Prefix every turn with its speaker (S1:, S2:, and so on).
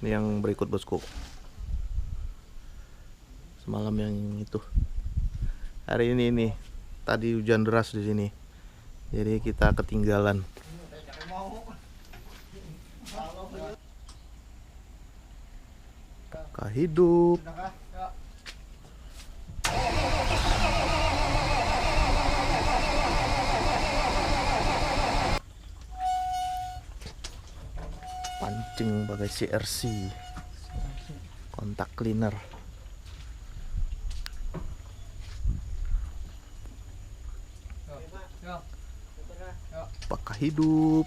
S1: Ini yang berikut bosku. Semalam yang itu. Hari ini tadi hujan deras di sini. Jadi kita ketinggalan. Kakak hidup. Pancing pakai CRC, kontak cleaner. Apakah hidup?